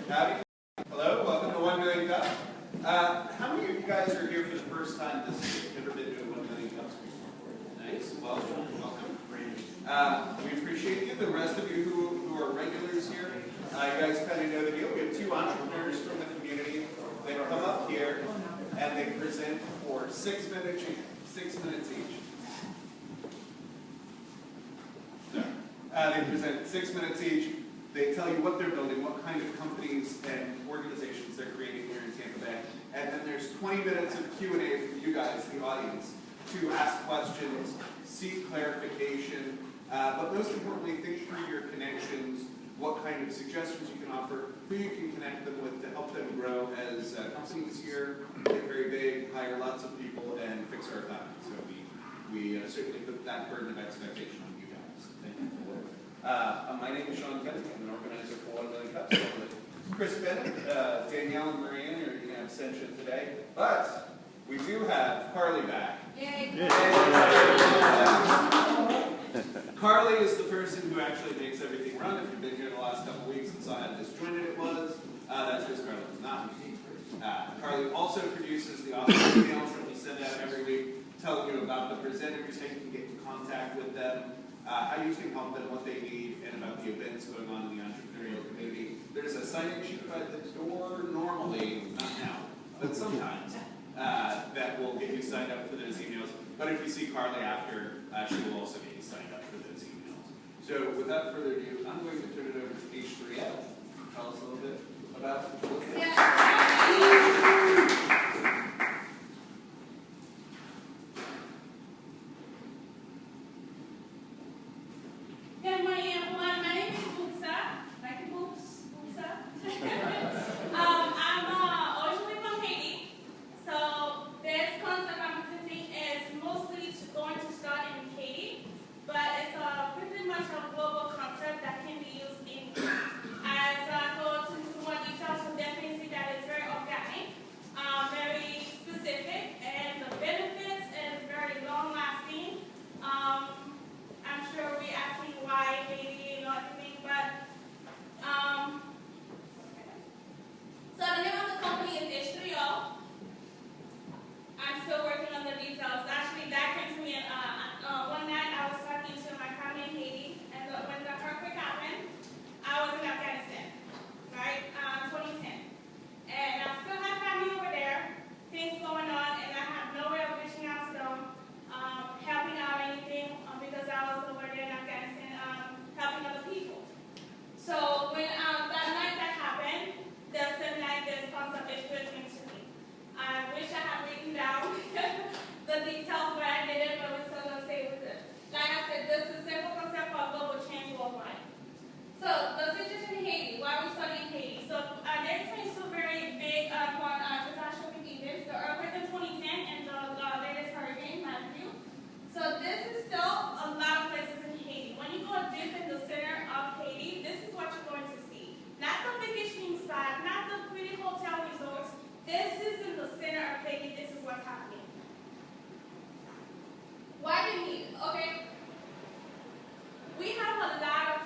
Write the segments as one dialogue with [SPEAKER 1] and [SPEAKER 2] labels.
[SPEAKER 1] Howdy. Hello, welcome to 1 Million Cups. How many of you guys are here for the first time this year? Never been to 1 Million Cups before? Nice, welcome. We appreciate you. The rest of you who are regulars here, you guys kind of know the deal. We have two entrepreneurs from the community. They come up here and they present for 6 minutes each. 6 minutes each. They present 6 minutes each. They tell you what they're building, what kind of companies and organizations they're creating here in Tampa Bay. And then there's 20 minutes of Q&A for you guys, the audience, to ask questions, seek clarification, but most importantly, think through your connections, what kind of suggestions you can offer, who you can connect them with to help them grow as companies here, get very big, hire lots of people, and fix our economy. So we certainly put that burden of expectation on you guys. Thank you for it. My name is Sean Kennedy. I'm an organizer for 1 Million Cups. Chris Bennett, Danielle, and Marianne are in absentia today, but we do have Carly back. Yay! Yay. Carly is the person who actually makes everything run. If you've been here the last couple weeks and saw how disjointed it was, that's because Carly was not me. Carly also produces the office emails that we send out every week, telling you about the presenters, how you can get in contact with them, how you can help them, what they need, and about the events going on in the entrepreneurial community. There's a sign-in sheet by the door normally, not now, but sometimes, that will get you signed up for those emails. But if you see Carly after, she will also get you signed up for those emails. So without further ado, I'm going to turn it over to H3O. Tell us a little bit about what they do.
[SPEAKER 2] Good morning, everyone. My name is Bootsa. Like the boots, Bootsa. I'm originally from Haiti. So this concept I'm presenting is mostly going to start in Haiti, but it's pretty much a global concept that can be used in. As I go into more details, you'll definitely see that it's very organic, very specific, and the benefits is very long-lasting. I'm sure we're asking why Haiti and everything, but so the name of the company is H3O. I'm still working on the details. Actually, that came to me one night. I was talking to my family in Haiti, and when the earthquake happened, I was in Afghanistan, right, 2010, and I still have family over there, things going on, and I have no way of reaching out to them, helping out anything, because I was over there in Afghanistan helping other people. So when that night that happened, the same night this concept is came to me. I wish I had written down the details where I did it, but we're still going to stay with it. Like I said, this is a simple concept for global change worldwide. So the situation in Haiti, why we studying Haiti. So they're experiencing very big catastrophic events, the earthquake in 2010 and the latest hurricane, Matthew. So this is still a lot of places in Haiti. When you go deep in the center of Haiti, this is what you're going to see. Not the vacationing spot, not the pretty hotel resorts. This is in the center of Haiti. This is what's happening. Why do we need it? Okay. We have a lot of,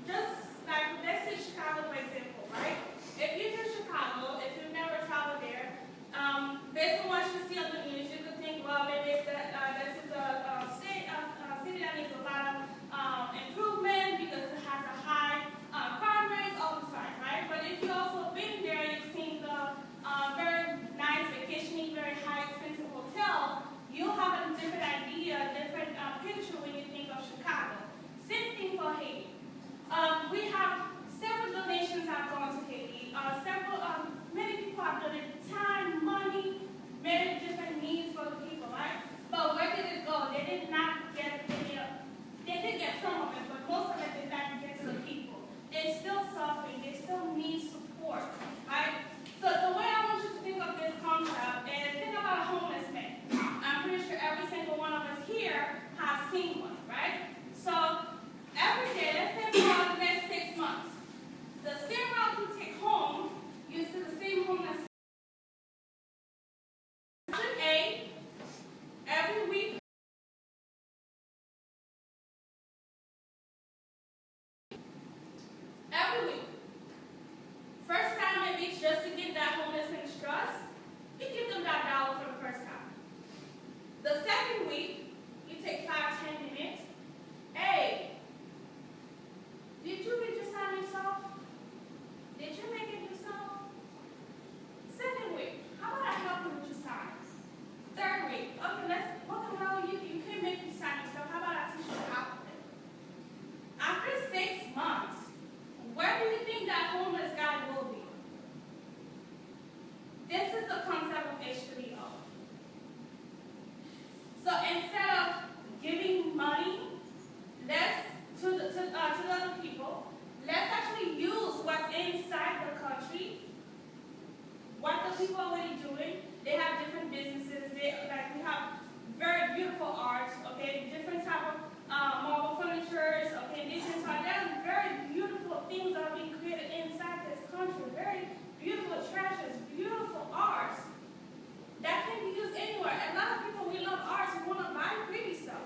[SPEAKER 2] just like, let's say Chicago, for example, right? If you're in Chicago, if you've never traveled there, based on what you see on the news, you could think, well, maybe it's this is a city that needs a lot of improvement because it has a high crime rate all the time, right? But if you've also been there, you've seen the very nice vacationing, very high expensive hotels, you'll have a different idea, a different picture when you think of Chicago. Same thing for Haiti. We have several donations have gone to Haiti. Many people have donated time, money, many different needs for the people, right? But where did it go? They did not get any of it. They did get some of it, but most of it did not get to the people. They're still suffering. They still need support, right? So the way I want you to think of this concept is think about a homeless man. I'm pretty sure every single one of us here has seen one, right? So every day, let's say for the next 6 months, the same route you take home, you see the same homeless person every week. Every week. other people are already doing. They have different businesses. We have very beautiful art, okay, different type of marble furnitures, okay, different type. There are very beautiful things that are being created inside this country. Very beautiful treasures, beautiful arts that can be used anywhere. A lot of people, we love arts, we want to buy pretty stuff.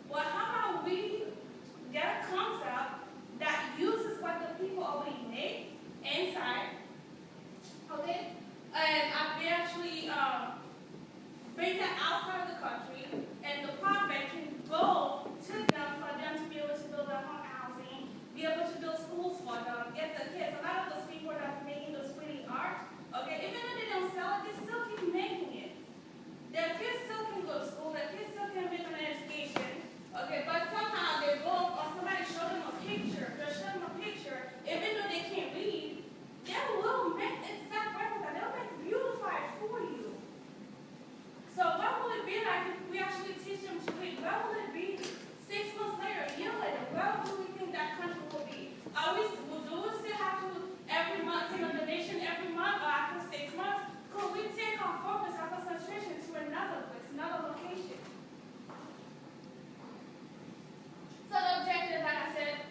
[SPEAKER 2] Well, how about we get a concept that uses what the people already make inside, okay? And we actually bring that outside of the country, and the profit can go to them for them to be able to build their home housing, be able to build schools for them, get the kids. A lot of those people that are making those pretty art, okay, even though they don't sell it, they still keep making it. Their kids still can go to school, their kids still can make an education, okay, but somehow they go, or somebody show them a picture, they'll show them a picture, even though they can't read, they will make exact replica, they'll make beautify it for you. So what will it be like if we actually teach them to read? What will it be 6 months later, a year later? Where do we think that country will be? Do we still have to every month take a donation every month or after 6 months? Could we take our focus, our concentration to another place, another location? So the objective, like I said,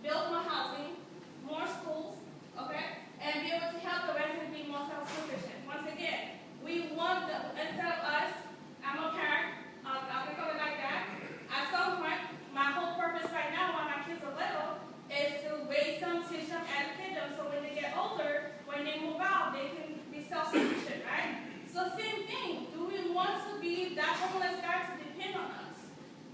[SPEAKER 2] build more housing, more schools, okay, and be able to help the residents be more self-sufficient. Once again, we want instead of us, I'm a parent, I'll think of it like that. At some point, my whole purpose right now while my kids are little is to raise them, teach them, educate them, so when they get older, when they move out, they can be self-sufficient, right? So same thing, do we want to be that homeless guy to depend on us?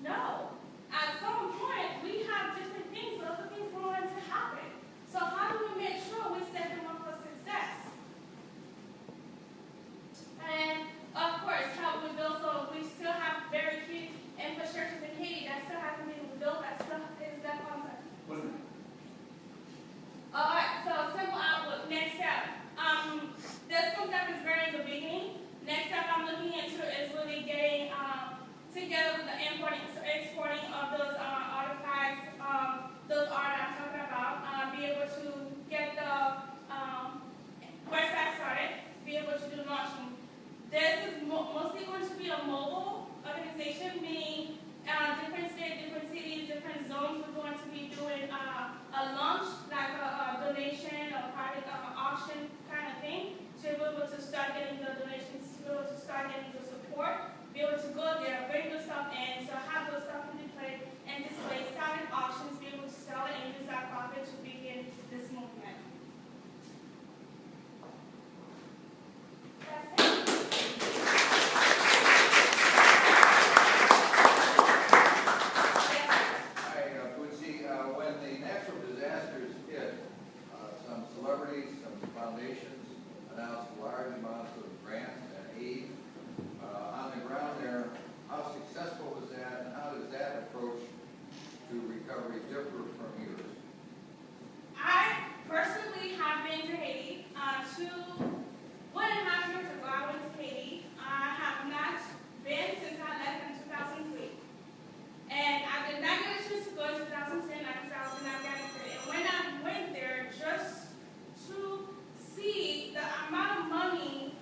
[SPEAKER 2] No. At some point, we have different things, other things going to happen. So how do we make sure we set them up for success? And of course, how we build, so we still have very key infrastructures in Haiti that still hasn't been built, that still is that concept.
[SPEAKER 1] What's that?
[SPEAKER 2] Alright, so simple outlook. Next step. This concept is very in the beginning. Next step I'm looking into is really getting together with the importing, so exporting of those artifacts, those art I'm talking about, be able to get the website started, be able to do launching. This is mostly going to be a mobile organization, meaning different states, different cities, different zones. We're going to be doing a launch, like a donation, a private auction kind of thing, to be able to start getting the donations, to be able to start getting the support, be able to go there, bring the stuff in, so have those stuff in display and display silent auctions, be able to sell it and use that profit to begin this movement. That's it.
[SPEAKER 3] When the natural disasters hit, some celebrities, some foundations announced large amounts of grants and aid. On the ground there, how successful was that, and how does that approach to recovery differ from yours?
[SPEAKER 2] I personally have been to Haiti. 1.5 years ago, I went to Haiti. I have not been since I left in 2003. And I did not get a chance to go in 2010, like I said, I was in Afghanistan. And when I went there, just to see the amount of money,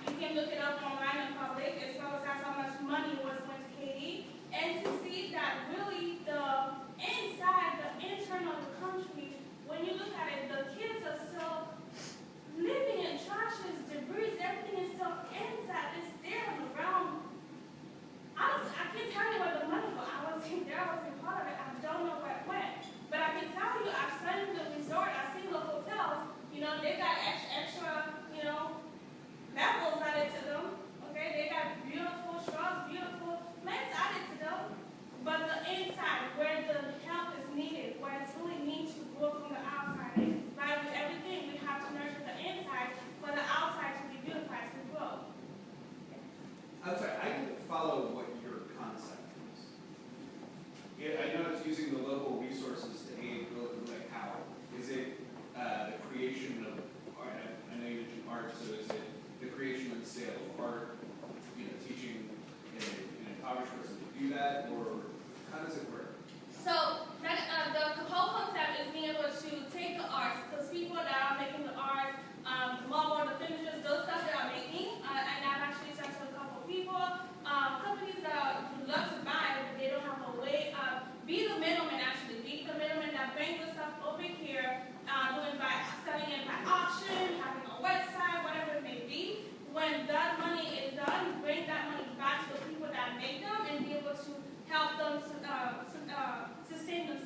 [SPEAKER 2] you can look it up online in public, as well as how much money was went to Haiti, and to see that really the inside, the internal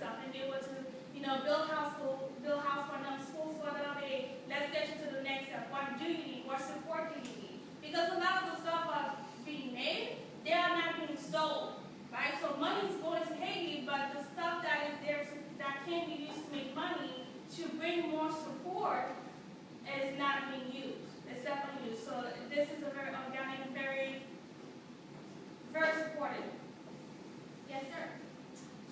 [SPEAKER 2] stuff and be able to, build house for them, schools for them. Hey, let's get you to the next step. What do you need? What support do you need? Because a lot of the stuff are being made, they are not being sold, right? So money is going to Haiti, but the stuff that is there that can be used to make money to bring more support is not being used. It's definitely used. So this is a very organic, very, very supportive. Yes, sir.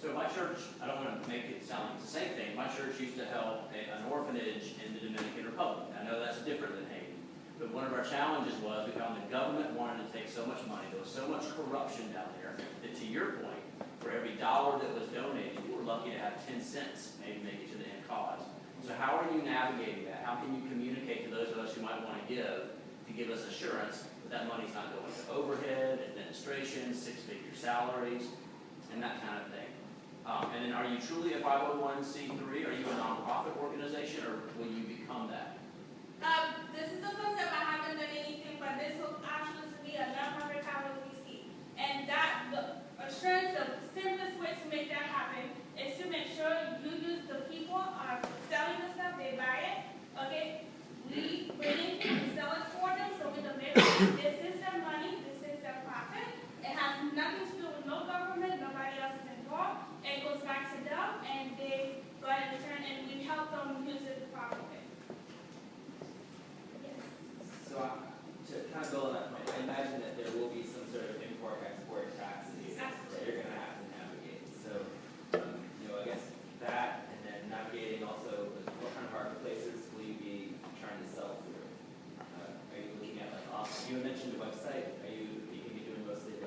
[SPEAKER 4] So my church, I don't want to make it sound like it's the same thing. My church used to help an orphanage in the Dominican Republic. I know that's different than Haiti. But one of our challenges was we found the government wanted to take so much money. There was so much corruption down there that, to your point, for every dollar that was donated, you were lucky to have 10 cents maybe make it to the end cause. So how are you navigating that? How can you communicate to those of us who might want to give us assurance that that money's not going to overhead, administration, six-figure salaries, and that kind of thing? And then are you truly a 501c3? Are you a nonprofit organization, or will you become that?
[SPEAKER 2] This is the concept. I haven't done anything, but this will actually be a nonprofit 501c. And that, the assurance, the simplest way to make that happen is to make sure you use the people are selling the stuff, they buy it, okay? We bring it and sell it for them, so we make sure this is their money, this is their profit. It has nothing to do with no government, nobody else is involved. It goes back to them, and they go ahead and return, and we help them use it properly. Yes.
[SPEAKER 5] So to kind of build on that point, I imagine that there will be some sort of import-export taxes that you're going to have to navigate. So, I guess that, and then navigating also what kind of marketplaces will you be trying to sell through? Are you looking at you mentioned a website. Are you going to be doing mostly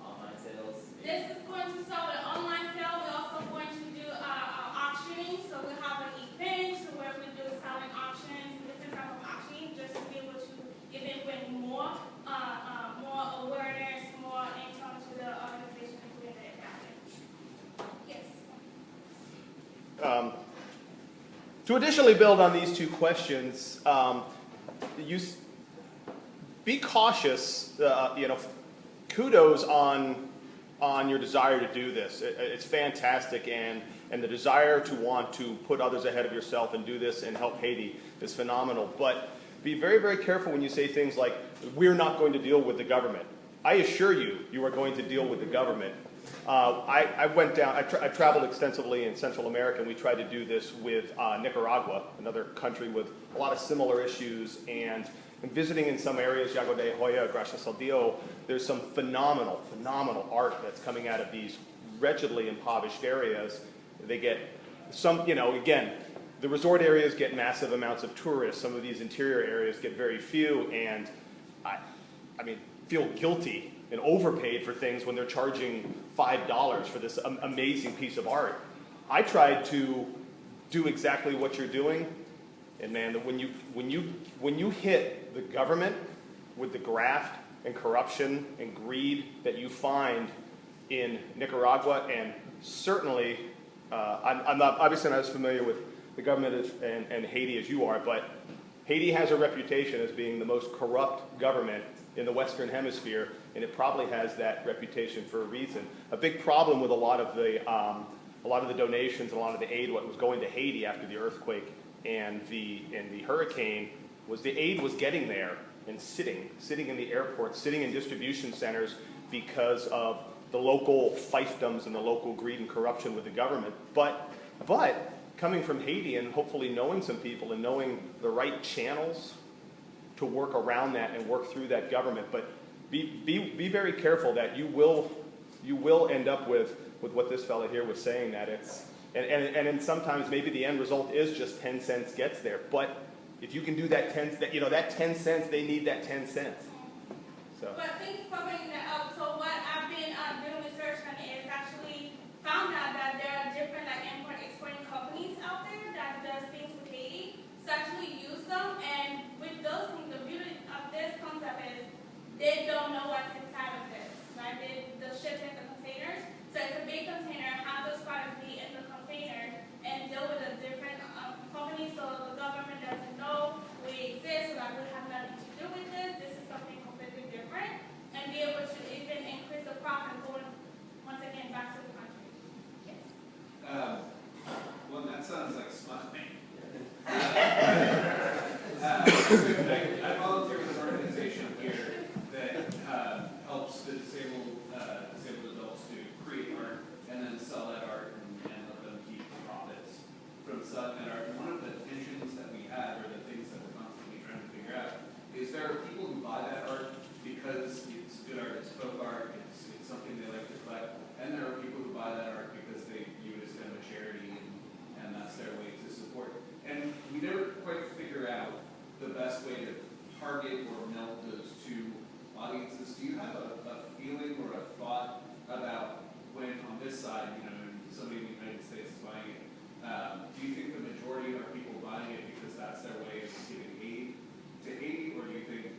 [SPEAKER 5] online sales?
[SPEAKER 2] This is going to start with an online sale. We're also going to do auctioning. So we have an event where we do selling auctions, different type of auctioning, just to be able to even bring more awareness, more income to the organization, including the academy. Yes.
[SPEAKER 6] To additionally build on these two questions, be cautious. Kudos on your desire to do this. It's fantastic, and the desire to want to put others ahead of yourself and do this and help Haiti is phenomenal. But be very, very careful when you say things like, we're not going to deal with the government. I assure you, you are going to deal with the government. I went down, I traveled extensively in Central America, and we tried to do this with Nicaragua, another country with a lot of similar issues, and visiting in some areas, Yago de Hoya, Gracias al Dio, there's some phenomenal art that's coming out of these wretchedly impoverished areas. They get some, again, the resort areas get massive amounts of tourists. Some of these interior areas get very few, and I mean, feel guilty and overpaid for things when they're charging $5 for this amazing piece of art. I tried to do exactly what you're doing, and man, when you hit the government with the graft and corruption and greed that you find in Nicaragua, and certainly, I'm obviously not as familiar with the government and Haiti as you are, but Haiti has a reputation as being the most corrupt government in the Western Hemisphere, and it probably has that reputation for a reason. A big problem with a lot of the donations, a lot of the aid, what was going to Haiti after the earthquake and the hurricane, was the aid was getting there and sitting in the airports, sitting in distribution centers because of the local fiefdoms and the local greed and corruption with the government. But coming from Haiti and hopefully knowing some people and knowing the right channels to work around that and work through that government, but be very careful that you will end up with what this fellow here was saying, that it's and sometimes maybe the end result is just 10 cents gets there, but if you can do that 10 cents, they need that 10 cents. So.
[SPEAKER 2] But thank you for bringing that up. So what I've been doing research on is actually found out that there are different import-exporting companies out there that does things with Haiti. So actually use them, and with those things, the beauty of this concept is they don't know what's inside of this, right? They'll ship in the containers. So it's a big container, have those products be in the container, and deal with a different company, so the government doesn't know we exist, so that we have nothing to do with this. This is something completely different, and be able to even increase the profit going once again back to the country. Yes.
[SPEAKER 1] I volunteer with an organization here that helps the disabled adults to create art and then sell that art and let them keep the profits from selling that art. And one of the tensions that we have, or the things that we're constantly trying to figure out, is there are people who buy that art because it's good art, it's folk art, it's something they like to collect, and there are people who buy that art because they view it as kind of a charity and that's their way to support. And we never quite figure out the best way to target or meld those two audiences. Do you have a feeling or a thought about when on this side, somebody in the United States is buying it, do you think the majority are people buying it because that's their way of giving aid to Haiti, or do you think,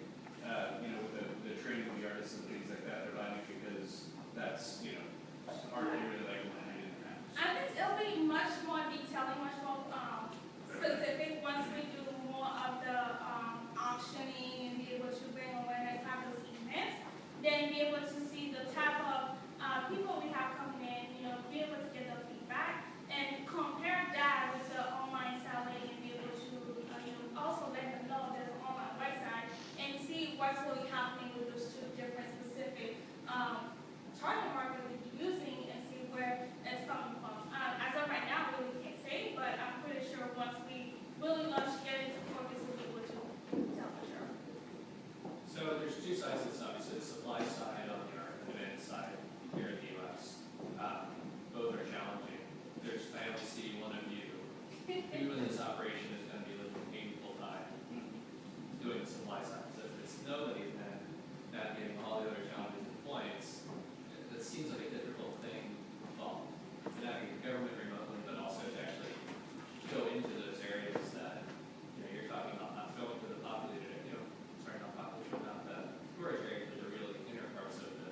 [SPEAKER 1] with the training of the artists and things like that, they're buying it because that's, art they really like and hang in their house?
[SPEAKER 2] I think it'll be much more detailing, much more specific once we do more of the auctioning and be able to bring awareness, have those events, then be able to see the type of people we have coming in, be able to get the feedback and compare that with the online selling and be able to also let them know there's an online website and see what's really happening with those two different specific target market we're using and see where it's coming from. As of right now, we really can't say, but I'm pretty sure once we really get into focus, we'll be able to tell for sure.
[SPEAKER 7] So there's two sides to this, obviously, the supply side on the art, the demand side here in the U.S. Both are challenging. There's, I only see one of you who in this operation is going to be living painful time doing the supply side. So if it's nobody, then navigating all the other challenges and points, that seems like a difficult thing. Well, to navigate government remotely, but also to actually go into those areas that you're talking about, not going to the populated, not populated, not the tourist areas, but the really inner parts of the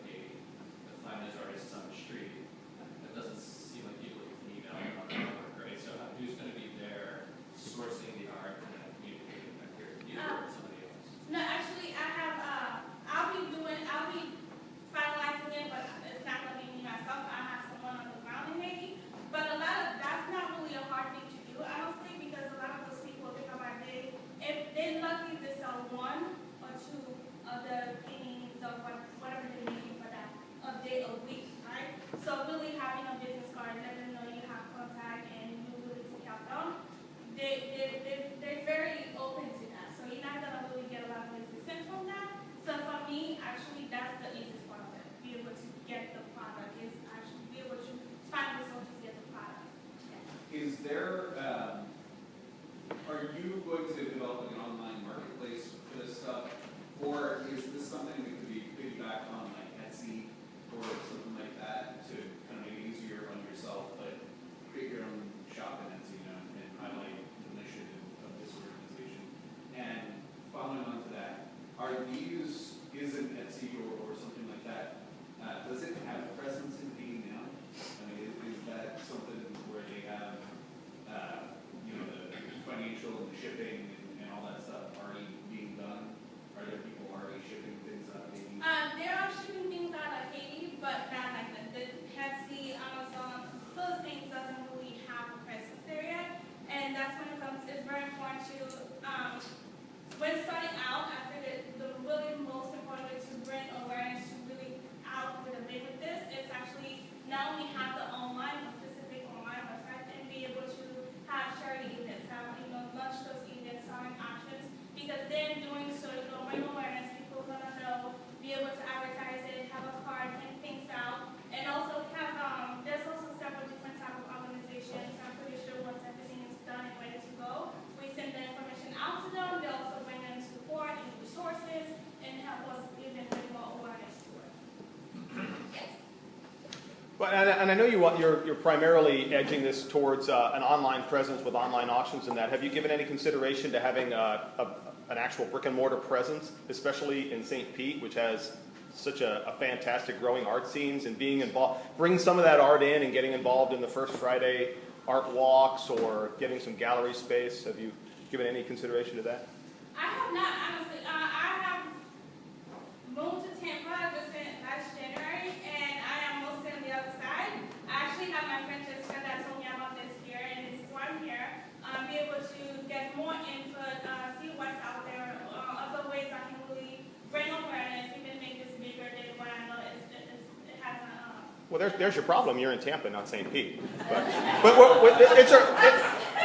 [SPEAKER 7] Haiti. To find those artists on the street, it doesn't seem like people you can email on their work, right? So who's going to be there sourcing the art and then communicating that here to you or somebody else?
[SPEAKER 2] No, actually, I'll be finalizing it, but it's not going to be me myself. I have someone on the ground in Haiti. But a lot of that's not really a hard thing to do, honestly, because a lot of those people think about if they're lucky to sell one or two of the paintings of whatever they're making for that a day a week, right? So really having a business card, letting them know you have contact and you really take help them, they're very open to that. So you're not gonna really get a lot of resistance from that. So for me, actually, that's the easiest part of it. Be able to get the product is actually be able to find resources to get the product.
[SPEAKER 1] Is there, are you going to develop an online marketplace for this stuff? Or is this something that could be piggybacked on like Etsy or something like that to kind of make it easier on yourself, but create your own shop in Etsy, and highlight the mission of this organization? And following on to that, isn't Etsy or something like that, does it have a presence in Haiti now? I mean, is that something where they have, the financial and the shipping and all that stuff already being done? Are there people already shipping things out of Haiti?
[SPEAKER 2] There are shipping things out of Haiti, but not like the Etsy, Amazon, those things doesn't really have a presence there yet. And that's when it comes, it's very important to, when starting out, I think the really most important way to bring awareness to really out with a big with this is actually not only have the online, a specific online website, and be able to have charity events, have, launch those events, selling options, because then doing so, you're going to bring awareness, people are going to know, be able to advertise it, have a card, print things out, and also have, there's also several different type of organizations. I'm pretty sure once everything is done and ready to go, we send the information out to them. They also bring in support and resources and help us even bring more awareness to it. Yes.
[SPEAKER 6] Well, and I know you're primarily edging this towards an online presence with online auctions and that. Have you given any consideration to having an actual brick and mortar presence, especially in St. Pete, which has such a fantastic growing art scenes, and being involved, bringing some of that art in and getting involved in the First Friday art walks or getting some gallery space? Have you given any consideration to that?
[SPEAKER 2] I have not, honestly. I have moved to Tampa just last January, and I am mostly on the other side. I actually have my friend Jessica that told me about this here, and this is why I'm here. Be able to get more input, see what's
[SPEAKER 6] Well, there's your problem. You're in Tampa, not St. Pete.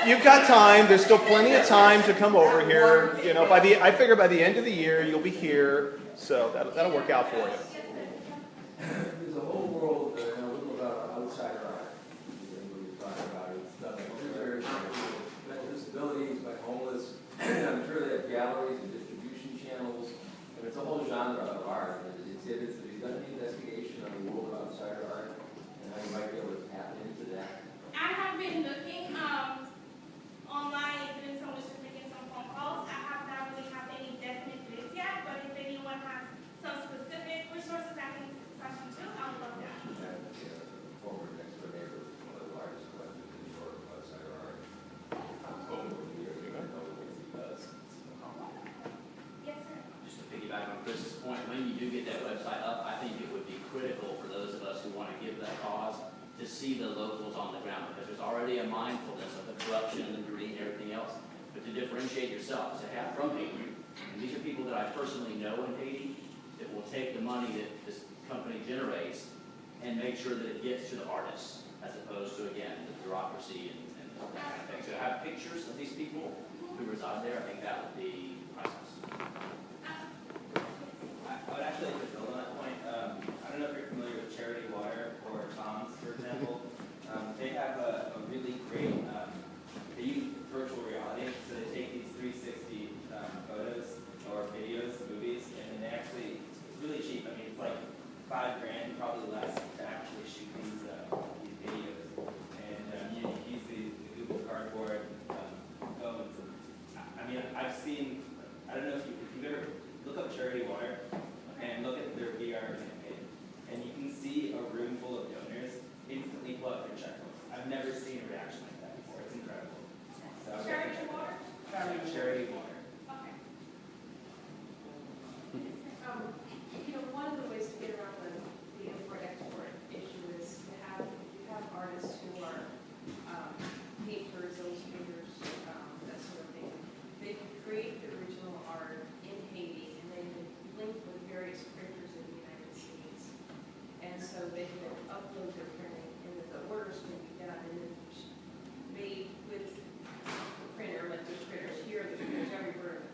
[SPEAKER 6] You've got time. There's still plenty of time to come over here. You know, I figure by the end of the year you'll be here, so that'll work out for you.
[SPEAKER 8] There's a whole world, a little about outside art. Everybody's talking about it. It's done by mental disabilities, by homeless. I'm sure they have galleries and distribution channels. And it's a whole genre of art. And exhibits. Have you done any investigation on the world of outside art and how you might be able to tap into that?
[SPEAKER 2] I have been looking online and doing some research, making some phone calls. I have not really had any definite bids yet, but if anyone has some specific resources I can touch into, I would love that.
[SPEAKER 8] Former next door neighbor, one of the largest collectors in New York, outside art. Over the years, I know what he does.
[SPEAKER 2] Yes, sir.
[SPEAKER 4] Just to piggyback on Chris's point, when you do get that website up, I think it would be critical for those of us who want to give that cause to see the locals on the ground, because there's already a mindfulness of the corruption and the greed and everything else. But to differentiate yourself, to have from Haiti, and these are people that I personally know in Haiti, that will take the money that this company generates and make sure that it gets to the artists, as opposed to, again, the bureaucracy and that kind of thing. So to have pictures of these people who reside there, I think that would be priceless.
[SPEAKER 5] I would actually like to build on that point. I don't know if you're familiar with Charity Water or Tom's, for example. They have a really great, they use virtual reality, so they take these 360 photos or videos, movies, and then they actually, it's really cheap. I mean, it's like $5,000, probably less, to actually shoot these videos. And you use the Google Cardboard phones. I mean, I've seen, I don't know if you've ever, look up Charity Water and look at their VR campaign, and you can see a room full of donors instantly pull out their checkbooks. I've never seen a reaction like that before. It's incredible. So I would
[SPEAKER 2] Charity
[SPEAKER 5] definitely
[SPEAKER 2] water?
[SPEAKER 5] check it out. Charity Water.
[SPEAKER 2] Okay.
[SPEAKER 9] One of the ways to get around the import-export issue is to have, you have artists who are painters, illustrators, that sort of thing. They can create the original art in Haiti, and they can link with various printers in the United States. And so they can upload their printing, and the orders can be done, and then made with the printer, like there's printers here, there's printers everywhere,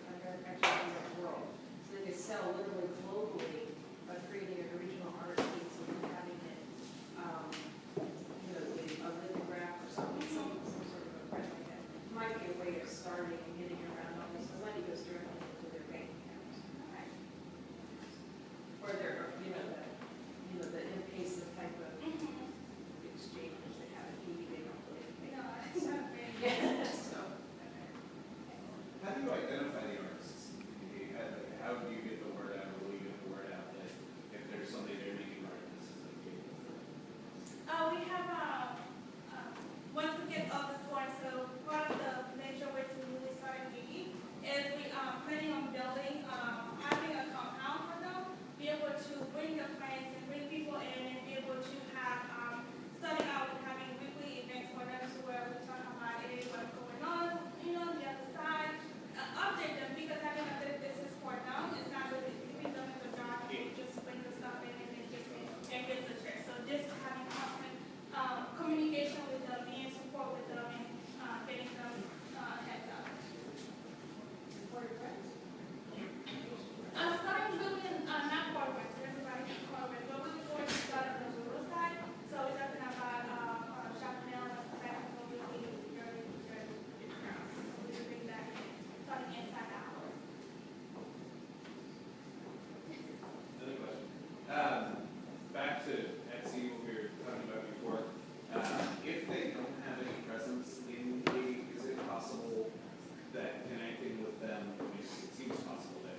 [SPEAKER 9] actually in the world. So they can sell literally globally by creating an original art piece and then having it, a lithograph or something, some sort of a print like that. Might be a way of starting and getting around all this. The money goes directly into their bank accounts. Or their, the in-case type of exchanges they have in Haiti, they don't really make.
[SPEAKER 2] No, it's not very.
[SPEAKER 9] Yeah, so.
[SPEAKER 1] How do you identify the artists? How do you get the word out, or will you get the word out that if there's somebody there making art, this is like you?
[SPEAKER 2] We have, once we get up this one, so part of the major way to really start in Haiti is we planning on building, having a compound for them, be able to bring their friends and bring people in and be able to have, starting out with having weekly events for them to where we talk about what's going on, the other side, update them, because having a good business for them is not really keeping them in the dark and just bring the stuff in and then just and get the check. So just having constant communication with them, being support with them, and getting them heads up. Starting building, not forward, so everybody can forward, but we're going to start on the rural side. So we're talking about shopping down, fashion, mobility, very, very different. We can bring that in, starting inside out.
[SPEAKER 1] Another question. Back to Etsy, what we were talking about before. If they don't have any presence in Haiti, is it possible that connecting with them, I mean, it seems possible that,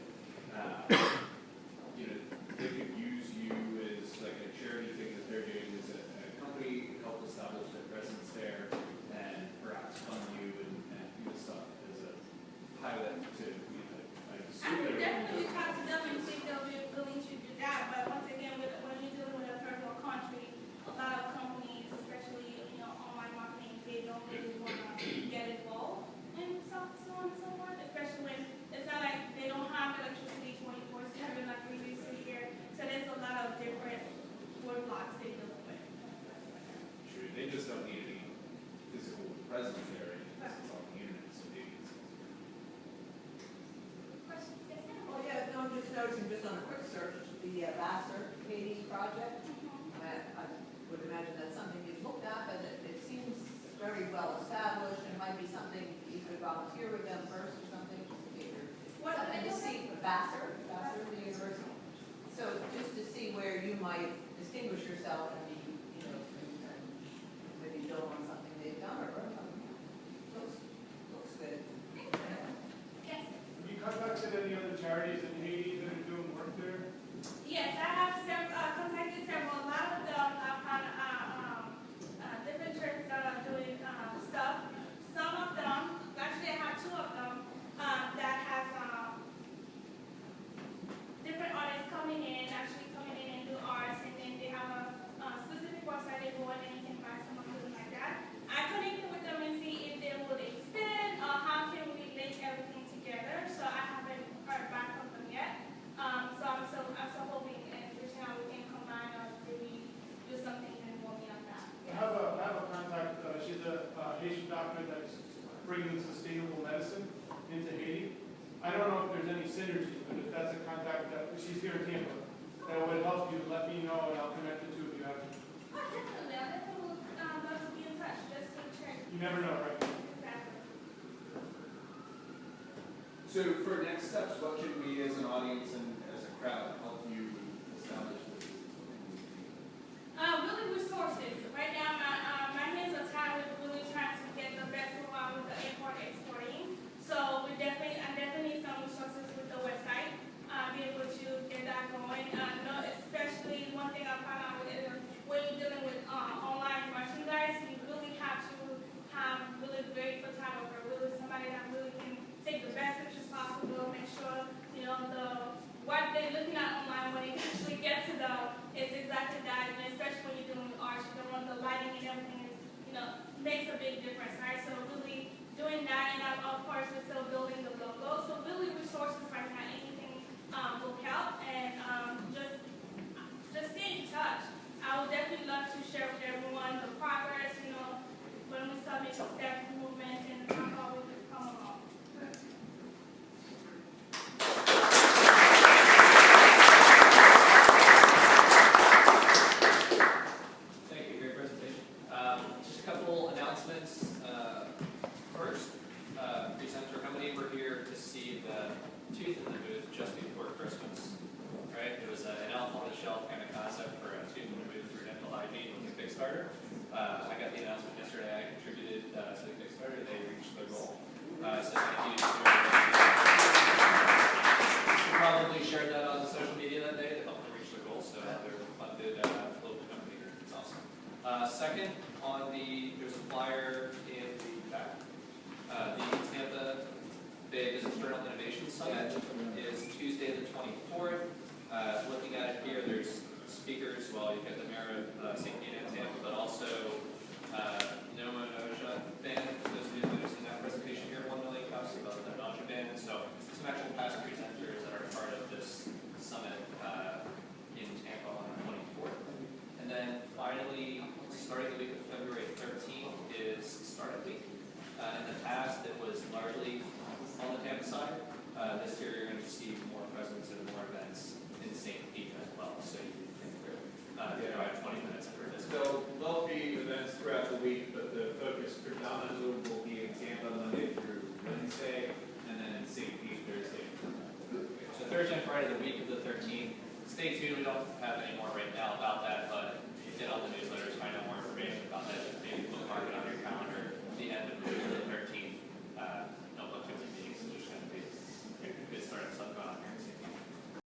[SPEAKER 1] they could use you as like a charity thing that they're doing as a company, help establish their presence there, and perhaps fund you and do stuff as a pilot to, I
[SPEAKER 2] I
[SPEAKER 1] assume
[SPEAKER 2] would
[SPEAKER 1] they're.
[SPEAKER 2] definitely talk to them and see if they'll be willing to do that, but once again, when you're dealing with a third world country, a lot of companies, especially, online marketing, they don't really want to get involved in so on and so forth, especially when it's not like they don't have electricity 24/7 like we used to here, so there's a lot of different roadblocks they deal with.
[SPEAKER 1] presence there.
[SPEAKER 2] Questions? Yes, ma'am?
[SPEAKER 10] Well, yeah, no, I'm just noticing, just on a quick search, the Vassar Katie project. I would imagine that's something you've looked at, but it seems very well established, and might be something you could volunteer with them first or something, just to get your,
[SPEAKER 2] What did I
[SPEAKER 10] something to
[SPEAKER 2] do?
[SPEAKER 10] see, Vassar, the university. So just to see where you might distinguish yourself and be, you know, and maybe build on something they've done or something. Looks good.
[SPEAKER 2] Yes.
[SPEAKER 11] Have you contacted any other charities in Haiti that are doing work there?
[SPEAKER 2] Yes, I have contacted several. A lot of them I found different churches that are doing stuff. Some of them, actually I have two of them that has different artists coming in and do arts, and then they have a specific website they go on and you can buy something like that. I connected with them and see if they would expand or how can we link everything together. So I haven't heard back from them yet. So I'm still hoping and wishing how we can combine or maybe do something and work on that.
[SPEAKER 11] I have a contact, she's a Haitian doctor that's bringing sustainable medicine into Haiti. I don't know if there's any synergy, but if that's a contact that, she's here in Tampa, that would help you, let me know and I'll connect the two of you after.
[SPEAKER 2] Oh, definitely. I definitely would love to be in touch just to check.
[SPEAKER 11] You never know, right?
[SPEAKER 2] Exactly.
[SPEAKER 1] So for next steps, what can we as an audience and as a crowd help you establish this?
[SPEAKER 2] Really resources. Right now, my hands are tied with really trying to get the best move on with the import exporting. So I definitely need some resources with the website. Be able to get that going. Especially one thing I found out is when you're dealing with online merchandise, you really have to have really great photographer, really somebody that really can take the best pictures possible, make sure what they're looking at online when it actually gets to them is exactly that. And especially when you're dealing with art, you don't want the lighting and everything is, makes a big difference, right? So really doing that, and of course we're still building the logo. So really resources right now, anything will help, and just stay in touch. I would definitely love to share with everyone the progress, when we start making steps, movements, and how far we can come along.
[SPEAKER 7] Thank you, great presentation. Just a couple announcements. First, presenter, how many were here to see the tooth in the booth just before Christmas? Right? It was an elf on the shelf kind of concept for a tooth in the booth for dental hygiene with a Kickstarter. I got the announcement yesterday. I contributed to the Kickstarter. They reached their goal. So thank you to probably shared that on social media that day to help them reach their goal. So they're funded local company. It's awesome. Second, there's a flyer in the back. The Tampa Bay Business Journal Innovation Summit is Tuesday the 24th. Looking at it here, there's speakers. Well, you've got the mayor of St. Pete and Tampa, but also Noma Noja Band. Those of you who have seen that presentation here, 1 million cups about the Noja Band. So some actual past presenters that are part of this summit in Tampa on the 24th. And then finally, starting the week of February 13th is Startup Week. In the past, it was largely on the Tampa side. This year, you're going to see more presence and more events in St. Pete as well. So you can drive 20 minutes after this.
[SPEAKER 12] There'll be events throughout the week, but the focus predominantly will be in Tampa Monday through Wednesday, and then in St. Pete Thursday.
[SPEAKER 7] So Thursday and Friday, the week of the 13th. Stay tuned. We don't have any more